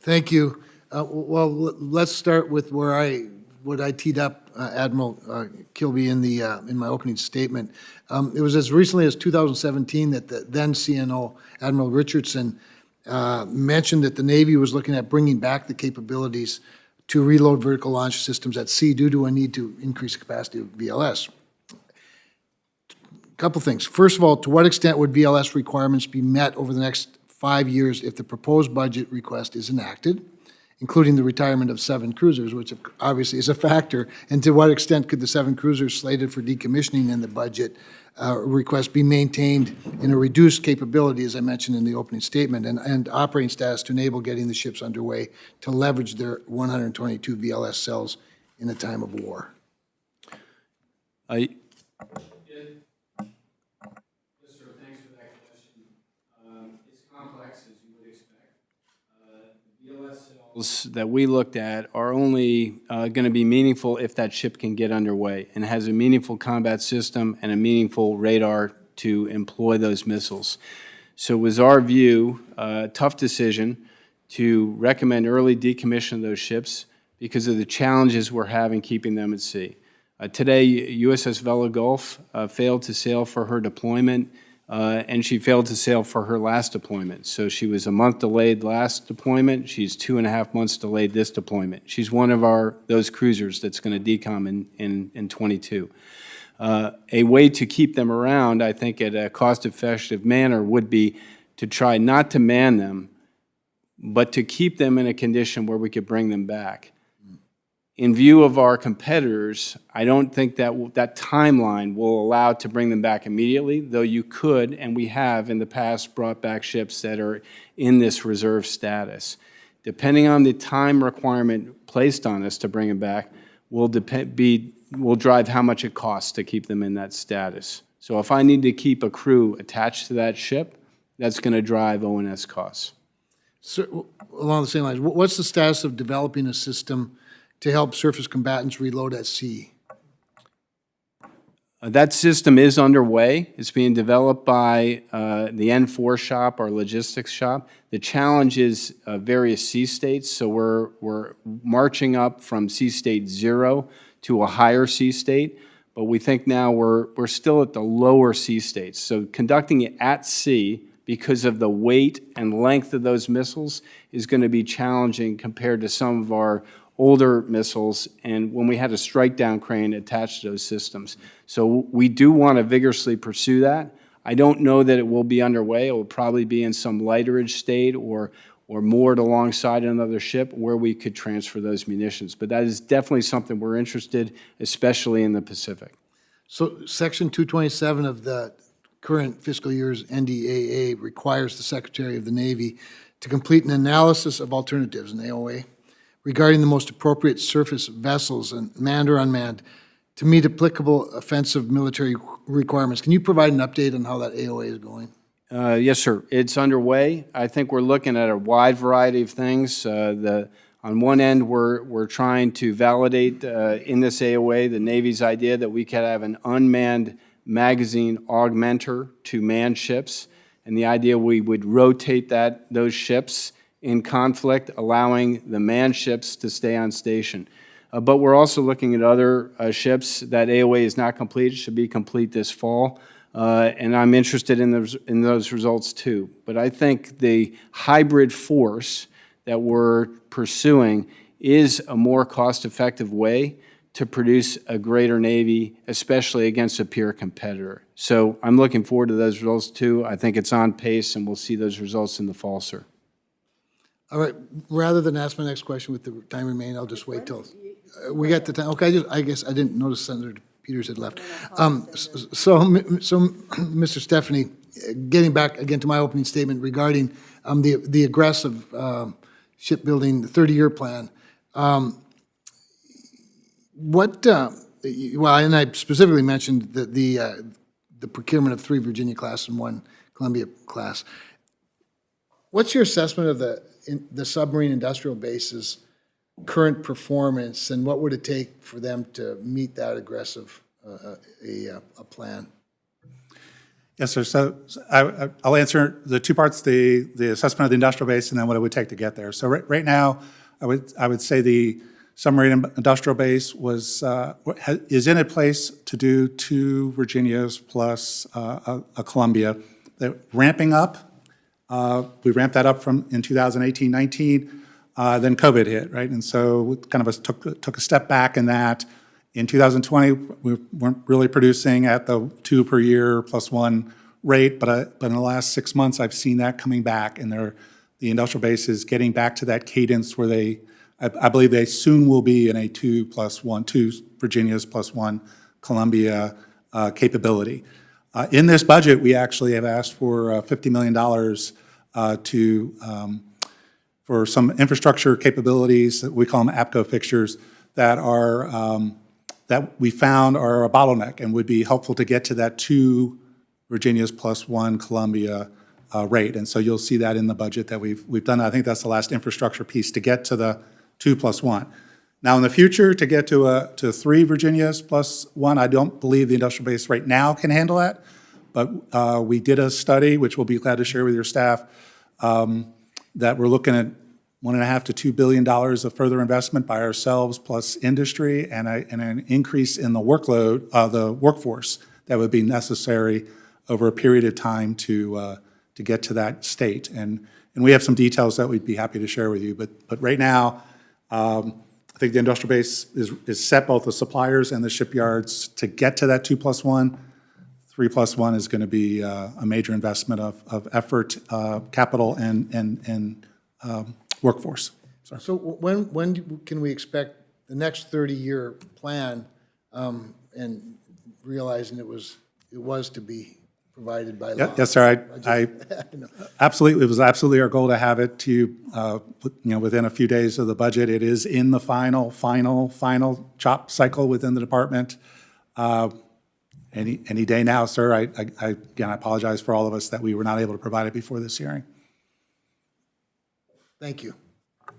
Thank you. Well, let's start with what I teed up, Admiral Kilby, in my opening statement. It was as recently as 2017 that the then CNO, Admiral Richardson, mentioned that the Navy was looking at bringing back the capabilities to reload vertical launch systems at sea due to a need to increase the capacity of VLS. Couple things. First of all, to what extent would VLS requirements be met over the next 5 years if the proposed budget request is enacted, including the retirement of 7 cruisers, which obviously is a factor, and to what extent could the 7 cruisers slated for decommissioning in the budget request be maintained in a reduced capability, as I mentioned in the opening statement, and operating status to enable getting the ships underway to leverage their 122 VLS cells in a time of war? That we looked at are only going to be meaningful if that ship can get underway and has a meaningful combat system and a meaningful radar to employ those missiles. So it was our view, a tough decision, to recommend early decommission of those ships because of the challenges we're having keeping them at sea. Today, USS Vela Gulf failed to sail for her deployment, and she failed to sail for her last deployment. So she was a month delayed last deployment. She's 2.5 months delayed this deployment. She's one of those cruisers that's going to decom in 22. A way to keep them around, I think, at a cost-effective manner would be to try not to man them, but to keep them in a condition where we could bring them back. In view of our competitors, I don't think that timeline will allow to bring them back immediately, though you could, and we have in the past brought back ships that are in this reserve status. Depending on the time requirement placed on us to bring them back will drive how much it costs to keep them in that status. So if I need to keep a crew attached to that ship, that's going to drive O&S costs. So, along the same lines, what's the status of developing a system to help surface combatants reload at sea? That system is underway. It's being developed by the N4 shop, our logistics shop. The challenge is various sea states, so we're marching up from sea state 0 to a higher sea state, but we think now we're still at the lower sea states. So conducting it at sea, because of the weight and length of those missiles, is going to be challenging compared to some of our older missiles, and when we had a strike-down crane attached to those systems. So we do want to vigorously pursue that. I don't know that it will be underway. It will probably be in some lighterage state or moored alongside another ship where we could transfer those munitions. But that is definitely something we're interested, especially in the Pacific. So Section 227 of the current fiscal year's NDAA requires the Secretary of the Navy to complete an analysis of alternatives, an AOA, regarding the most appropriate surface vessels, and manned or unmanned, to meet applicable offensive military requirements. Can you provide an update on how that AOA is going? Yes, sir. It's underway. I think we're looking at a wide variety of things. On one end, we're trying to validate in this AOA the Navy's idea that we could have an unmanned magazine augmenter to manned ships, and the idea we would rotate those ships in conflict, allowing the manned ships to stay on station. But we're also looking at other ships. That AOA is not complete. It should be complete this fall. And I'm interested in those results too. But I think the hybrid force that we're pursuing is a more cost-effective way to produce a greater Navy, especially against a peer competitor. So I'm looking forward to those results too. I think it's on pace, and we'll see those results in the fall, sir. All right, rather than ask my next question with the time remaining, I'll just wait till we got the time. Okay, I guess I didn't notice Senator Peters had left. So, Mr. Stephanie, getting back again to my opening statement regarding the aggressive shipbuilding 30-year plan, well, and I specifically mentioned the procurement of 3 Virginia class and 1 Columbia class. What's your assessment of the submarine industrial base's current performance, and what would it take for them to meet that aggressive a plan? Yes, sir. So I'll answer the two parts, the assessment of the industrial base and then what it would take to get there. So right now, I would say the submarine industrial base is in a place to do 2 Virginias plus a Columbia. They're ramping up. We ramped that up in 2018-19. Then COVID hit, right? And so we kind of took a step back in that. In 2020, we weren't really producing at the 2 per year plus 1 rate, but in the last 6 months, I've seen that coming back, and the industrial base is getting back to that cadence where I believe they soon will be in a 2 Virginias plus 1 Columbia capability. In this budget, we actually have asked for $50 million for some infrastructure capabilities that we call them APCO fixtures that we found are a bottleneck and would be helpful to get to that 2 Virginias plus 1 Columbia rate. And so you'll see that in the budget that we've done. I think that's the last infrastructure piece to get to the 2 plus 1. Now, in the future, to get to 3 Virginias plus 1, I don't believe the industrial base right now can handle that. But we did a study, which we'll be glad to share with your staff, that we're looking at $1.5 to $2 billion of further investment by ourselves plus industry, and an increase in the workload, the workforce that would be necessary over a period of time to get to that state. And we have some details that we'd be happy to share with you. But right now, I think the industrial base is set, both the suppliers and the shipyards, to get to that 2 plus 1. 3 plus 1 is going to be a major investment of effort, capital, and workforce. Sorry. So when can we expect the next 30-year plan, and realizing it was to be provided by law? Yes, sir. Absolutely, it was absolutely our goal to have it to within a few days of the budget. It is in the final chop cycle within the department. Any day now, sir. Again, I apologize for all of us that we were not able to provide it before this hearing. Thank you.